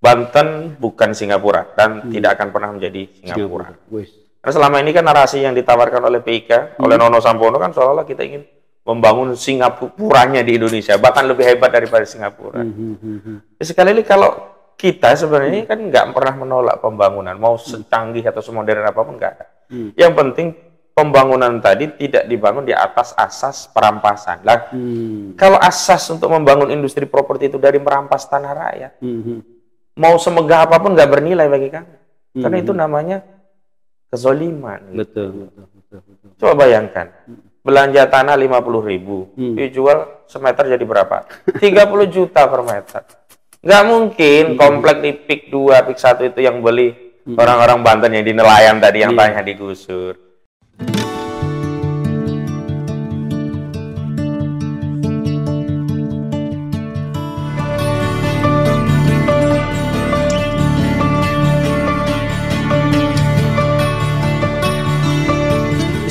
Banten bukan Singapura dan tidak akan pernah menjadi Singapura. Karena selama ini kan narasi yang ditawarkan oleh PIK, oleh Nono Sampono kan seolah-olah kita ingin membangun Singapuranya di Indonesia, bahkan lebih hebat daripada Singapura. Sekali lagi kalau kita sebenarnya kan nggak pernah menolak pembangunan, mau secanggih atau semodern apapun nggak ada. Yang penting pembangunan tadi tidak dibangun di atas asas perampasan. Lah, kalau asas untuk membangun industri properti itu dari merampas tanah rakyat, mau semegah apapun nggak bernilai bagi kami. Karena itu namanya kezoliman. Betul. Coba bayangkan, belanja tanah 50.000, dijual semeter jadi berapa? 30 juta per meter. Nggak mungkin komplek di PIK 2, PIK 1 itu yang beli orang-orang Banten yang di nelayan tadi yang tanya digusur.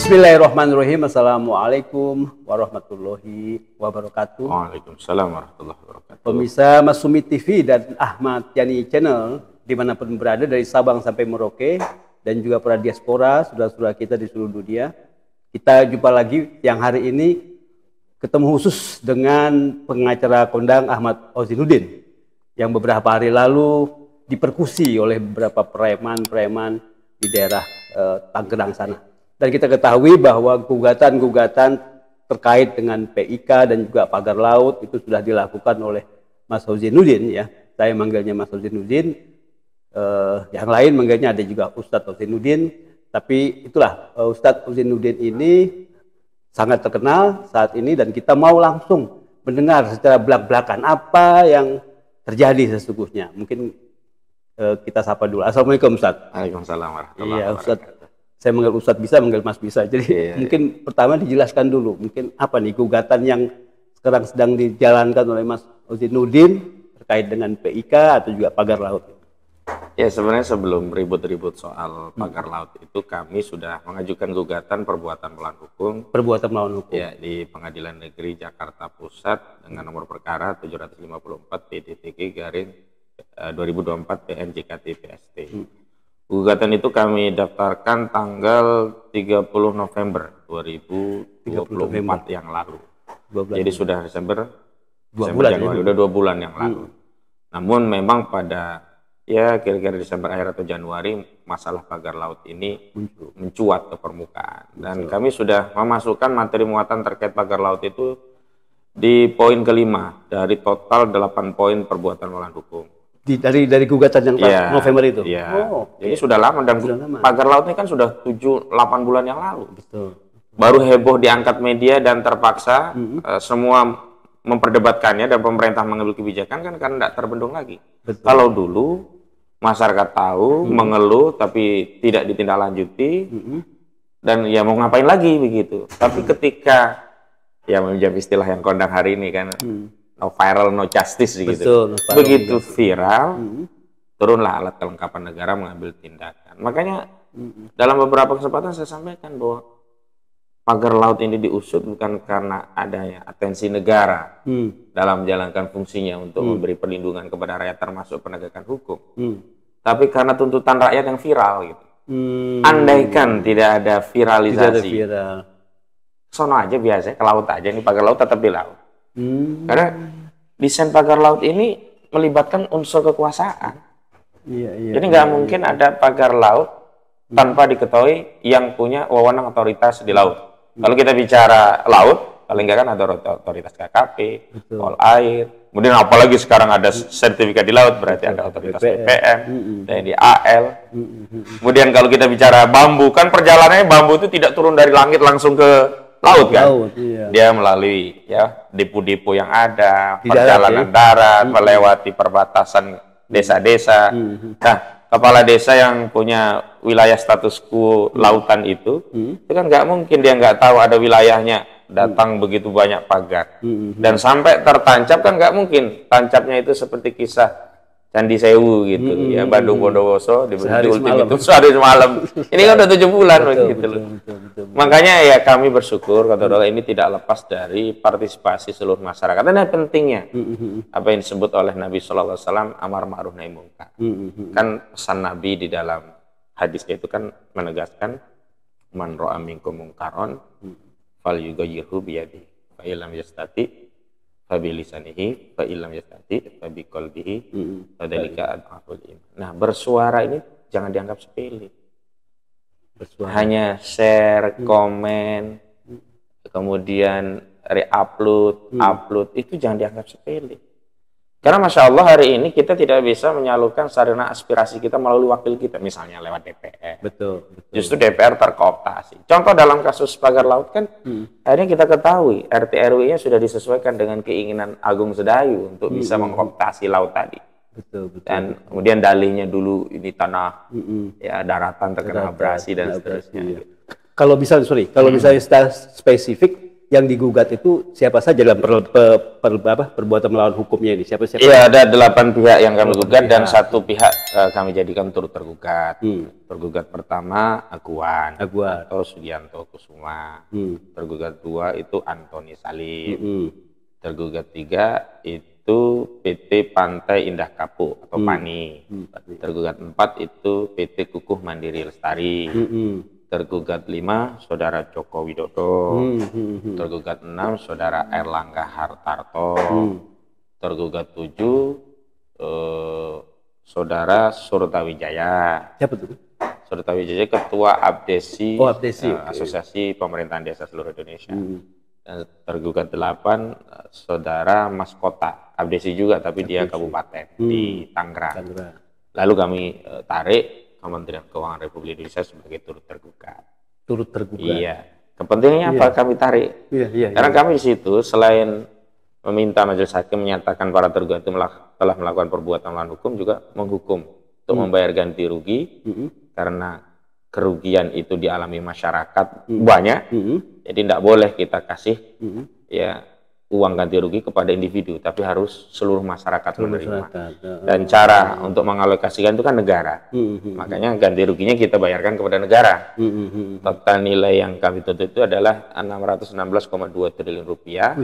Bismillahirrahmanirrahim. Assalamualaikum warahmatullahi wabarakatuh. Waalaikumsalam warahmatullahi wabarakatuh. Pemirsa Masumi TV dan Ahmad Yani Channel dimanapun berada dari Sabang sampai Merauke dan juga para diaspora, saudara-saudara kita di seluruh dunia. Kita jumpa lagi yang hari ini ketemu khusus dengan pengacara kondang Ahmad Ozinuddin yang beberapa hari lalu dipersekusi oleh beberapa preman-preman di daerah Tangerang sana. Dan kita ketahui bahwa gugatan-gugatan terkait dengan PIK dan juga pagar laut itu sudah dilakukan oleh Mas Ozinuddin, ya. Saya manggilnya Mas Ozinuddin, yang lain manggilnya ada juga Ustadz Ozinuddin. Tapi itulah, Ustadz Ozinuddin ini sangat terkenal saat ini dan kita mau langsung mendengar secara belak-belakan apa yang terjadi sesungguhnya. Mungkin kita sapa dulu. Assalamualaikum Ustadz. Waalaikumsalam warahmatullahi wabarakatuh. Saya manggil Ustadz bisa, manggil Mas bisa. Jadi mungkin pertama dijelaskan dulu, mungkin apa nih gugatan yang sekarang sedang dijalankan oleh Mas Ozinuddin terkait dengan PIK atau juga pagar laut. Ya, sebenarnya sebelum ribut-ribut soal pagar laut itu kami sudah mengajukan gugatan perbuatan melawan hukum. Perbuatan melawan hukum. Ya, di Pengadilan Negeri Jakarta Pusat dengan nomor perkara 754 PDTG/2024 PN/JKT PST. Gugatan itu kami daftarkan tanggal 30 November 2024 yang lalu. Jadi sudah Desember Januari, udah 2 bulan yang lalu. Namun memang pada kira-kira Desember akhir atau Januari masalah pagar laut ini mencuat ke permukaan. Dan kami sudah memasukkan materi muatan terkait pagar laut itu di poin kelima dari total 8 poin perbuatan melawan hukum. Dari gugatan yang November itu? Iya. Jadi sudah lama dan pagar laut ini kan sudah 7-8 bulan yang lalu. Betul. Baru heboh diangkat media dan terpaksa semua memperdebatkannya dan pemerintah mengambil kebijakan kan karena tidak terbendung lagi. Betul. Kalau dulu masyarakat tahu, mengeluh tapi tidak ditindaklanjuti dan ya mau ngapain lagi begitu. Tapi ketika meminjam istilah yang kondang hari ini kan no viral, no justice gitu. Betul, begitu viral, turunlah alat kelengkapan negara mengambil tindakan. Makanya dalam beberapa kesempatan saya sampaikan bahwa pagar laut ini diusut bukan karena adanya atensi negara dalam menjalankan fungsinya untuk memberi perlindungan kepada rakyat termasuk penegakan hukum, tapi karena tuntutan rakyat yang viral gitu. Andaikan tidak ada viralisasi, sono aja biasa ke laut aja, ini pagar laut tetap di laut. Karena desain pagar laut ini melibatkan unsur kekuasaan. Jadi nggak mungkin ada pagar laut tanpa diketahui yang punya wewenang otoritas di laut. Kalau kita bicara laut, paling nggak kan ada otoritas KKP, pol air. Kemudian apalagi sekarang ada sertifikat di laut, berarti ada otoritas BPM, TNI AL. Kemudian kalau kita bicara bambu, kan perjalanannya bambu itu tidak turun dari langit langsung ke laut kan, dia melalui depo-depo yang ada, perjalanan darat, melewati perbatasan desa-desa. Nah, kepala desa yang punya wilayah status quo lautan itu kan nggak mungkin dia nggak tahu ada wilayahnya, datang begitu banyak pagar dan sampai tertancap kan nggak mungkin. Tancapnya itu seperti kisah Candi Sewu gitu ya, Bandung Bondowoso Sehari Ultim itu sehari semalam. Ini kan udah 7 bulan begitu loh. Makanya ya kami bersyukur kata Allah ini tidak lepas dari partisipasi seluruh masyarakat. Dan yang pentingnya apa yang disebut oleh Nabi Shallallahu Alaihi Wasallam amar ma'ruf nahi munkar. Kan pesan Nabi di dalam hadisnya itu kan menegaskan man ra'a minkum munkaron falyughayyirhu biyadihi fa illam yastati fa bilisanihi fa illam yastati fa biqalbihi fadzalika adhaful iman. Nah, bersuara ini jangan dianggap sepele. Hanya share, komen, kemudian re-upload, upload itu jangan dianggap sepele. Karena Masya Allah hari ini kita tidak bisa menyalurkan sarana aspirasi kita melalui wakil kita, misalnya lewat DPR. Betul. Justru DPR terkooptasi. Contoh dalam kasus pagar laut kan, akhirnya kita ketahui RT RW-nya sudah disesuaikan dengan keinginan Agung Sedayu untuk bisa mengkooptasi laut tadi. Betul. Dan kemudian dalihnya dulu ini tanah ya daratan terkena abrasi dan seterusnya. Kalau misalnya, secara spesifik yang digugat itu siapa saja dalam perbuatan melawan hukumnya ini? Siapa? Iya, ada 8 pihak yang kami gugat dan 1 pihak kami jadikan turut tergugat. Tergugat pertama Aguan atau Sugianto Kusuma. Tergugat 2 itu Antoni Salim. Tergugat 3 itu PT Pantai Indah Kapuk atau PANI. Tergugat 4 itu PT Kukuh Mandiri Lestari. Tergugat 5 Saudara Joko Widodo. Tergugat 6 Saudara Erlangga Hartarto. Tergugat 7 Saudara Surtawijaya. Siapa itu? Surtawijaya Ketua Abdesi, Asosiasi Pemerintahan Desa Seluruh Indonesia. Dan tergugat 8 Saudara Mas Kota Abdesi juga, tapi dia kabupaten di Tangerang. Lalu kami tarik Kementerian Keuangan Republik Indonesia sebagai turut tergugat. Turut tergugat. Iya. Kepentingannya apa kami tarik? Karena kami di situ selain meminta majelis hakim menyatakan para tergugat itu telah melakukan perbuatan melawan hukum, juga menghukum untuk membayar ganti rugi karena kerugian itu dialami masyarakat banyak. Jadi tidak boleh kita kasih ya uang ganti rugi kepada individu, tapi harus seluruh masyarakat menerima. Dan cara untuk mengalokasikan itu kan negara. Makanya ganti ruginya kita bayarkan kepada negara. Total nilai yang kami tuntut itu adalah 616,2 triliun rupiah.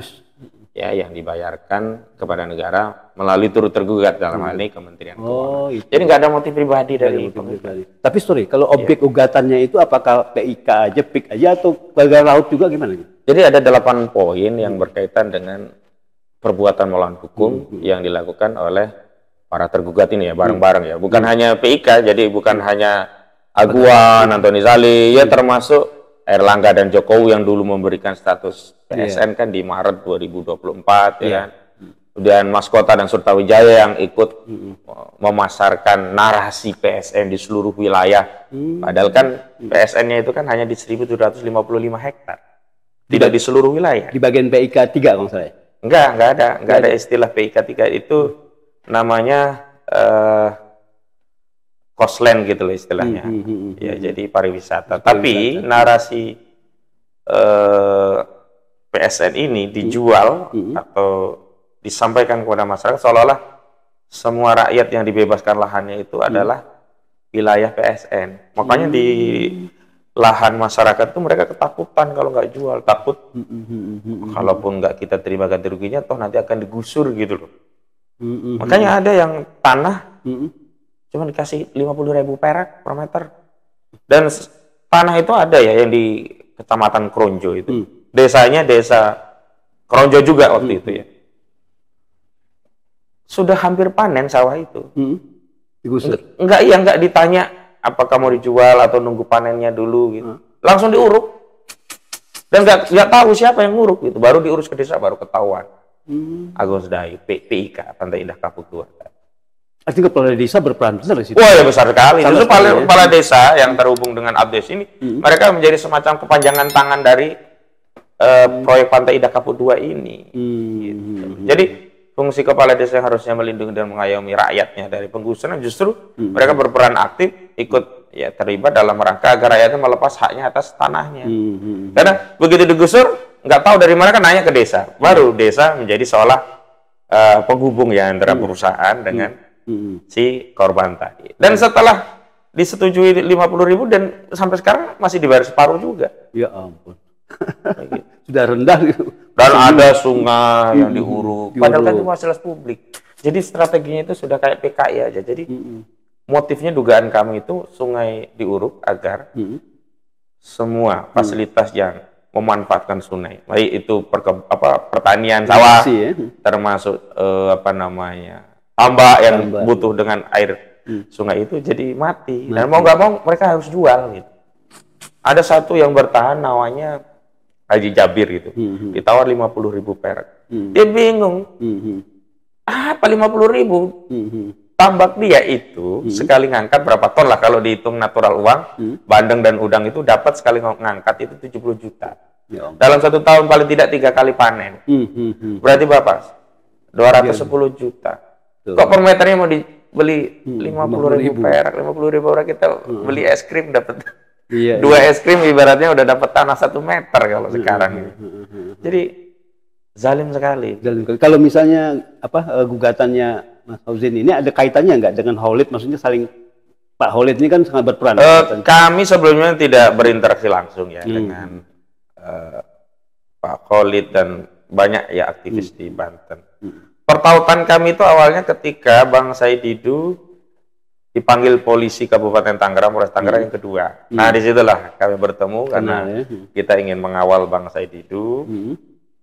Ya, yang dibayarkan kepada negara melalui turut tergugat dalam hal ini Kementerian Keuangan. Jadi nggak ada motif pribadi dari penggugat. Tapi kalau objek ugatannya itu apakah PIK aja, PIK aja, atau pagar laut juga gimana? Jadi ada 8 poin yang berkaitan dengan perbuatan melawan hukum yang dilakukan oleh para tergugat ini ya, bareng-bareng ya. Bukan hanya PIK, jadi bukan hanya Aguan, Antoni Salim, ya termasuk Erlangga dan Jokowi yang dulu memberikan status PSN kan di Maret 2024 ya kan. Kemudian Mas Kota dan Surtawijaya yang ikut memasarkan narasi PSN di seluruh wilayah. Padahal kan PSN-nya itu kan hanya di 1.755 hektar. Tidak di seluruh wilayah. Di bagian PIK 3 kalau saya. Enggak ada istilah PIK 3, itu namanya Kosland gitu loh istilahnya. Ya, jadi pariwisata. Tapi narasi PSN ini dijual atau disampaikan kepada masyarakat seolah-olah semua rakyat yang dibebaskan lahannya itu adalah wilayah PSN. Makanya di lahan masyarakat itu mereka ketakutan kalau nggak jual, takut kalaupun nggak kita terima ganti ruginya toh nanti akan digusur gitu loh. Makanya ada yang tanah cuma dikasih 50.000 perak per meter, dan tanah itu ada ya yang di Kecamatan Kronjo itu, desanya desa Kronjo juga waktu itu ya, sudah hampir panen sawah itu. Digusur? Enggak ditanya apakah mau dijual atau nunggu panennya dulu gitu. Langsung diuruk. Dan nggak tahu siapa yang nguruk gitu. Baru diurus ke desa, baru ketahuan. Agung Sedayu, PIK, Pantai Indah Kapuk 2. Artinya kepala desa berperan besar di situ. Wah, ya besar sekali. Justru kepala desa yang terhubung dengan Abdes ini, mereka menjadi semacam kepanjangan tangan dari proyek Pantai Indah Kapuk 2 ini. Gitu. Jadi fungsi kepala desa yang harusnya melindungi dan mengayomi rakyatnya dari penggusuran, justru mereka berperan aktif ikut ya terlibat dalam rangka agar rakyatnya melepas haknya atas tanahnya. Karena begitu digusur nggak tahu dari mana kan nanya ke desa, baru desa menjadi seolah penghubung ya antara perusahaan dengan si korban tadi. Dan setelah disetujui 50.000 dan sampai sekarang masih dibayar separuh juga. Ya ampun. Gitu. Sudah rendah gitu. Dan ada sungai yang diuruk. Padahal kan itu fasilitas publik. Jadi strateginya itu sudah kayak PKI aja. Jadi motifnya dugaan kami itu sungai diuruk agar semua fasilitas yang memanfaatkan sungai, baik itu pertanian sawah, termasuk tambak yang butuh dengan air sungai itu jadi mati. Dan mau nggak mau mereka harus jual gitu. Ada satu yang bertahan namanya Haji Jabir gitu, ditawar 50.000 perak. Dia bingung, apa 50.000? Tambak dia itu sekali ngangkat berapa ton lah kalau dihitung natural uang, bandeng dan udang itu dapat sekali ngangkat itu 70 juta. Dalam 1 tahun paling tidak 3 kali panen. Berarti berapa? 210 juta. Kok per meternya mau dibeli 50.000 perak? 50.000 orang kita beli es krim dapat. Dua es krim ibaratnya udah dapat tanah 1 meter kalau sekarang ini. Jadi zalim sekali. Kalau misalnya gugatannya Mas Fauzin ini ada kaitannya nggak dengan Khalid? Maksudnya saling Pak Khalid ini kan sangat berperan. Kami sebelumnya tidak berinteraksi langsung ya dengan Pak Khalid dan banyak ya aktivis di Banten. Pertautan kami itu awalnya ketika Bang Said Didu dipanggil polisi Kabupaten Tangerang, Polres Tangerang yang kedua. Nah, disitulah kami bertemu karena kita ingin mengawal Bang Said Didu,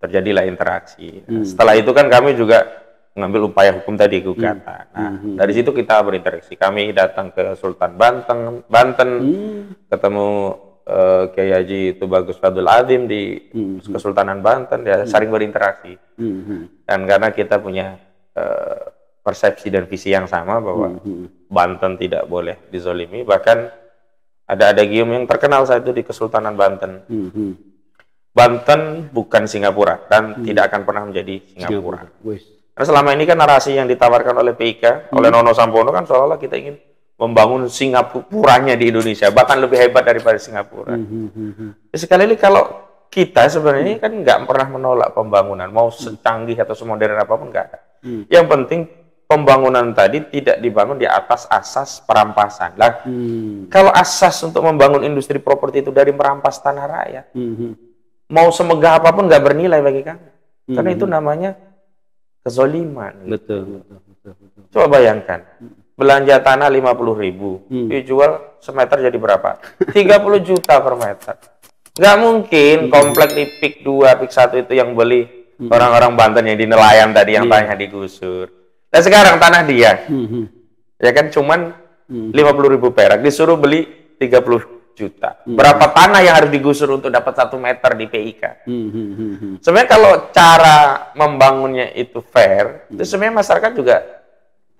terjadilah interaksi. Nah, setelah itu kan kami juga mengambil upaya hukum tadi gugatan. Nah, dari situ kita berinteraksi. Kami datang ke Sultan Banten, ketemu Kiai Haji Tubagus Fadul Azim di Kesultanan Banten, ya saling berinteraksi. Dan karena kita punya persepsi dan visi yang sama bahwa Banten tidak boleh dizolimi, bahkan ada gium yang terkenal saat itu di Kesultanan Banten. Banten bukan Singapura dan tidak akan pernah menjadi Singapura. Karena selama ini kan narasi yang ditawarkan oleh PIK, oleh Nono Sampono kan seolah-olah kita ingin membangun Singapuranya di Indonesia, bahkan lebih hebat daripada Singapura. Sekali lagi kalau kita sebenarnya kan nggak pernah menolak pembangunan, mau secanggih atau semodern apapun nggak ada. Yang penting pembangunan tadi tidak dibangun di atas asas perampasan. Lah, kalau asas untuk membangun industri properti itu dari merampas tanah rakyat, mau semegah apapun nggak bernilai bagi kami. Karena itu namanya kezoliman. Betul. Coba bayangkan, belanja tanah 50.000, dijual semeter jadi berapa? 30 juta per meter. Nggak mungkin komplek di PIK 2, PIK 1 itu yang beli orang-orang Banten yang di nelayan tadi yang tanahnya digusur. Nah sekarang tanah dia, ya kan cuman 50.000 perak, disuruh beli 30 juta. Berapa tanah yang harus digusur untuk dapat 1 meter di PIK? Sebenarnya kalau cara membangunnya itu fair, itu sebenarnya masyarakat juga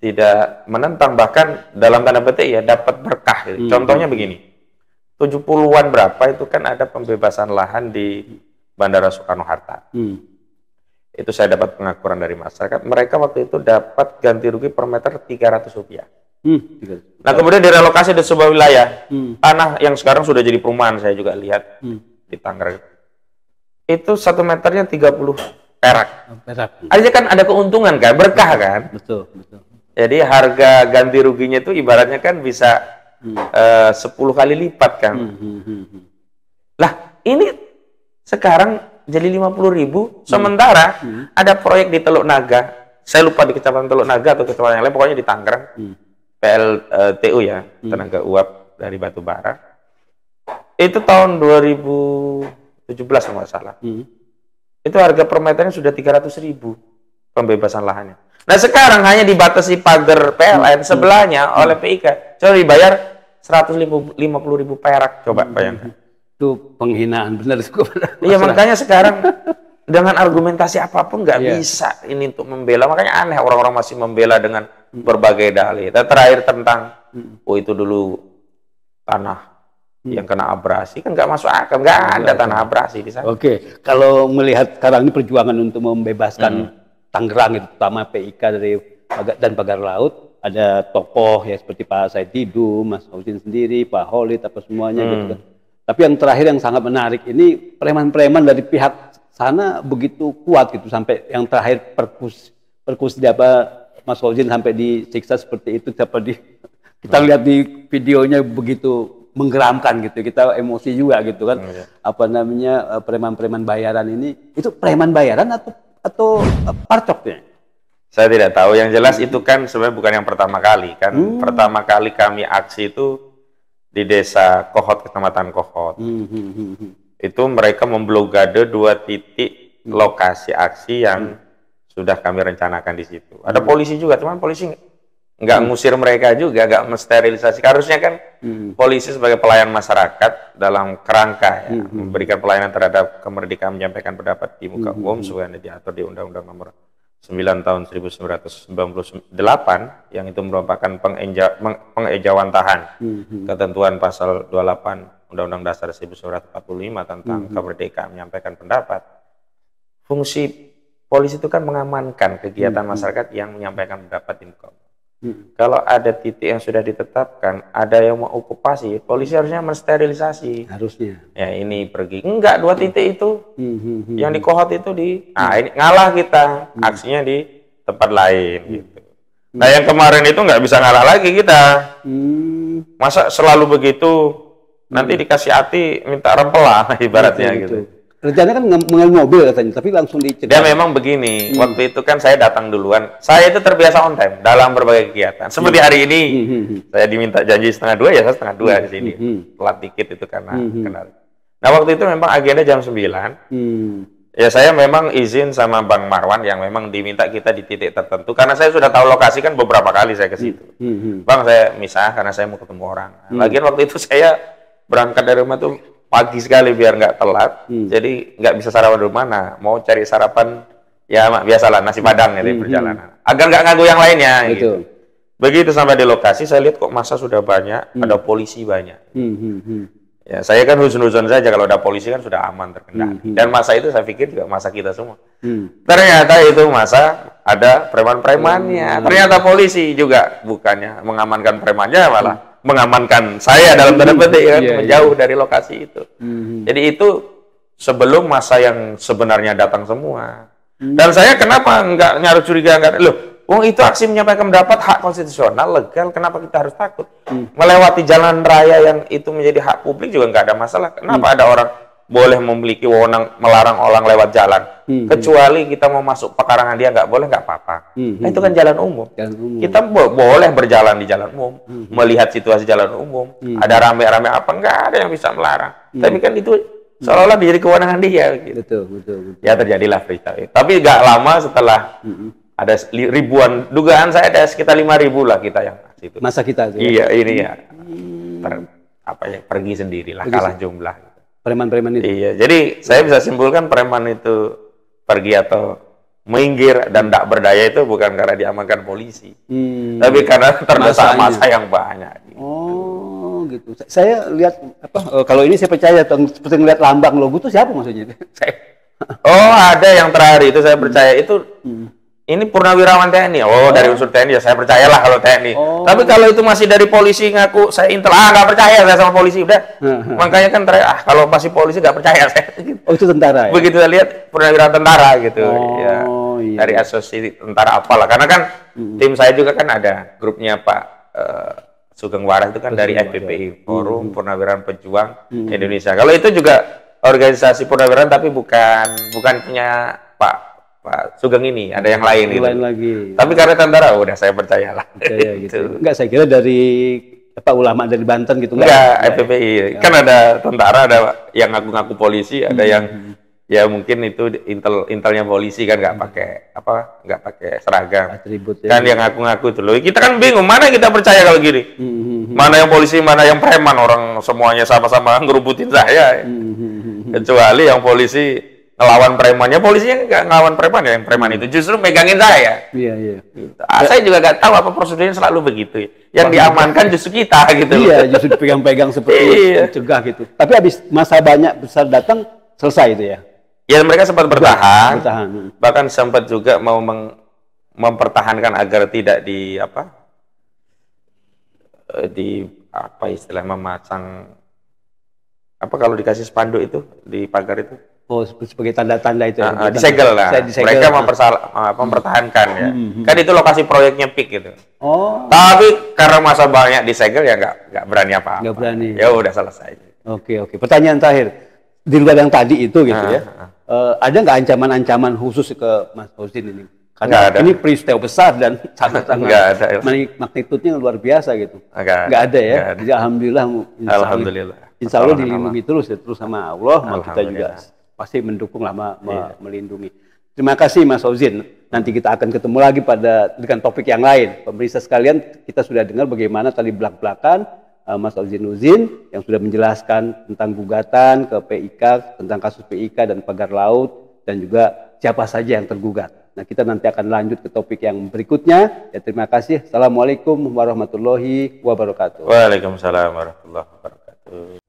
tidak menentang, bahkan dalam tanda petik ya dapat berkah. Contohnya begini, 70-an berapa itu kan ada pembebasan lahan di Bandara Soekarno-Hatta. Itu saya dapat pengakuan dari masyarakat. Mereka waktu itu dapat ganti rugi per meter Rp300. Nah kemudian direlokasi di sebuah wilayah tanah yang sekarang sudah jadi perumahan, saya juga lihat di Tangerang. Itu 1 meternya 30 perak. Artinya kan ada keuntungan kan, berkah kan. Betul. Jadi harga ganti ruginya itu ibaratnya kan bisa 10 kali lipat kan. Lah ini sekarang jadi 50.000, sementara ada proyek di Teluk Naga, saya lupa di Kecamatan Teluk Naga atau kecamatan yang lain, pokoknya di Tangerang, PLTU ya, tenaga uap dari batu bara. Itu tahun 2017 kalau nggak salah. Itu harga per meternya sudah 300.000 pembebasan lahannya. Nah sekarang hanya dibatasi pagar PLN sebelahnya oleh PIK, coba dibayar 150.000 perak, coba bayangkan. Itu penghinaan benar. Iya makanya sekarang dengan argumentasi apapun nggak bisa ini untuk membela. Makanya aneh orang-orang masih membela dengan berbagai dalih. Dan terakhir tentang itu dulu tanah yang kena abrasi kan nggak masuk akal, nggak ada tanah abrasi di sana. Oke, kalau melihat sekarang ini perjuangan untuk membebaskan Tangerang itu terutama PIK dan pagar laut, ada tokoh ya seperti Pak Said Didu, Mas Fauzin sendiri, Pak Khalid apa semuanya gitu kan. Tapi yang terakhir yang sangat menarik ini preman-preman dari pihak sana begitu kuat gitu sampai yang terakhir perkus Mas Fauzin sampai disiksa seperti itu, kita lihat di videonya begitu menggeramkan gitu, kita emosi juga gitu kan. Apa namanya, preman-preman bayaran ini, itu preman bayaran atau parcok ya? Saya tidak tahu, yang jelas itu kan sebenarnya bukan yang pertama kali kan. Pertama kali kami aksi itu di desa Kohot, kecamatan Kohot. Itu mereka memblokade 2 titik lokasi aksi yang sudah kami rencanakan di situ. Ada polisi juga, cuman polisi nggak ngusir mereka juga, nggak mensterilisasi. Harusnya kan polisi sebagai pelayan masyarakat dalam kerangka ya, memberikan pelayanan terhadap kemerdekaan menyampaikan pendapat di muka umum sesuai diatur di Undang-Undang Nomor 9 tahun 1998 yang itu merupakan pengejawantahan ketentuan pasal 28 Undang-Undang Dasar 1945 tentang kemerdekaan menyampaikan pendapat. Fungsi polisi itu kan mengamankan kegiatan masyarakat yang menyampaikan pendapat di muka umum. Kalau ada titik yang sudah ditetapkan, ada yang mau okupasi, polisi harusnya mensterilisasi. Harusnya. Ya ini pergi. Enggak, 2 titik itu. Yang di Kohot itu ini ngalah kita. Aksinya di tempat lain gitu. Nah yang kemarin itu nggak bisa ngalah lagi kita. Masa selalu begitu, nanti dikasih hati minta rempel lah ibaratnya gitu. Rencananya kan mengambil mobil katanya, tapi langsung dicegah. Dia memang begini, waktu itu kan saya datang duluan. Saya itu terbiasa on time dalam berbagai kegiatan. Seperti hari ini, saya diminta janji 1:30, ya saya 1:30 di sini. Telat dikit itu karena kenal. Nah waktu itu memang agenda jam 9. Ya saya memang izin sama Bang Marwan yang memang diminta kita di titik tertentu. Karena saya sudah tahu lokasi kan beberapa kali saya ke situ. Bang saya misah karena saya mau ketemu orang. Lagian waktu itu saya berangkat dari rumah tuh pagi sekali biar nggak telat, jadi nggak bisa sarapan di mana. Mau cari sarapan, ya biasalah nasi padang ya di perjalanan. Agar nggak nganggu yang lainnya. Gitu. Begitu sampai di lokasi, saya lihat kok massa sudah banyak, ada polisi banyak. Ya saya kan huzon-huzon saja kalau ada polisi kan sudah aman terkendali. Dan massa itu saya pikir juga massa kita semua. Ternyata itu massa ada preman-premannya. Ternyata polisi juga bukannya mengamankan premannya malah mengamankan saya dalam tanda petik kan, menjauh dari lokasi itu. Jadi itu sebelum masa yang sebenarnya datang semua. Dan saya kenapa nggak nyaruh curiga, loh, wong itu aksi menyampaikan pendapat hak konstitusional, legal, kenapa kita harus takut? Melewati jalan raya yang itu menjadi hak publik juga nggak ada masalah. Kenapa ada orang boleh memiliki wewenang melarang orang lewat jalan, kecuali kita mau masuk pekarangan dia nggak boleh, nggak apa-apa. Nah, itu kan jalan umum. Kita boleh berjalan di jalan umum, melihat situasi jalan umum. Ada rame-rame apa, nggak ada yang bisa melarang. Tapi kan itu seolah-olah menjadi kewenangan dia. Gitu. Betul. Ya terjadilah peristiwa. Tapi nggak lama setelah ada ribuan, dugaan saya ada sekitar 5.000 lah kita yang situ. Masa kita itu. Iya ini ya. Pergi sendirilah, kalah jumlah. Preman-preman itu. Iya, jadi saya bisa simpulkan preman itu pergi atau minggir dan tidak berdaya itu bukan karena diamankan polisi, tapi karena terdesak massa yang banyak. Oh, gitu. Saya lihat kalau ini saya percaya seperti ngeliat lambang logo itu siapa maksudnya? Oh, ada yang terakhir itu saya percaya itu. Ini purnawirawan TNI. Dari unsur TNI ya saya percayalah kalau TNI. Tapi kalau itu masih dari polisi ngaku saya intel, nggak percaya saya sama polisi udah. Makanya kan kalau masih polisi nggak percaya saya. Oh itu tentara ya? Begitu saya lihat purnawirawan tentara gitu. Ya. Iya. Dari asosiasi tentara apalah. Karena kan tim saya juga kan ada grupnya Pak Sugeng Waras itu kan dari FPPI, Forum Purnawirawan Pejuang Indonesia. Kalau itu juga organisasi purnawirawan tapi bukan punya Pak Sugeng ini, ada yang lain gitu. Lain lagi. Tapi karena tentara udah saya percayalah. Percaya gitu. Enggak, saya kira dari ulama dari Banten gitu. Enggak, FPPI. Kan ada tentara, ada yang ngaku-ngaku polisi, ada yang ya mungkin itu intelnya polisi kan nggak pakai seragam. Atribut, ya. Kan yang ngaku-ngaku itu loh. Kita kan bingung mana kita percaya kalau gini. Mana yang polisi, mana yang preman, orang semuanya sama-sama ngerubutin saya. Kecuali yang polisi ngelawan premannya, polisinya nggak ngelawan preman ya, yang preman itu justru megangin saya. Iya. Gitu. Saya juga nggak tahu apa prosedurnya selalu begitu. Yang diamankan justru kita gitu. Iya, justru dipegang-pegang seperti mencegah gitu. Tapi habis masa banyak besar datang selesai itu ya. Ya mereka sempat bertahan. Bahkan sempat juga mau mempertahankan agar tidak di istilah memasang kalau dikasih spanduk itu di pagar itu. Oh, sebagai tanda-tanda itu. Disegel lah. Disegel. Mereka mempertahankan ya. Kan itu lokasi proyeknya PIK gitu. Oh. Tapi karena masa banyak disegel ya nggak berani apa-apa. Nggak berani. Ya udah selesai. Oke. Pertanyaan terakhir. Di luar yang tadi itu gitu ya. Ada nggak ancaman-ancaman khusus ke Mas Fauzin ini? Karena ini peristiwa besar dan sangat-sangat magnitudenya luar biasa gitu. Nggak ada ya. Jadi alhamdulillah. Insya Allah dilindungi terus sama Allah. Kita juga pasti mendukung melindungi. Terima kasih Mas Fauzin. Nanti kita akan ketemu lagi dengan topik yang lain. Pemirsa sekalian, kita sudah dengar bagaimana tadi belak-belakan Mas Fauzin Nuzin yang sudah menjelaskan tentang gugatan ke PIK, tentang kasus PIK dan pagar laut, dan juga siapa saja yang tergugat. Nah, kita nanti akan lanjut ke topik yang berikutnya. Ya, terima kasih. Assalamualaikum warahmatullahi wabarakatuh. Waalaikumsalam warahmatullahi wabarakatuh.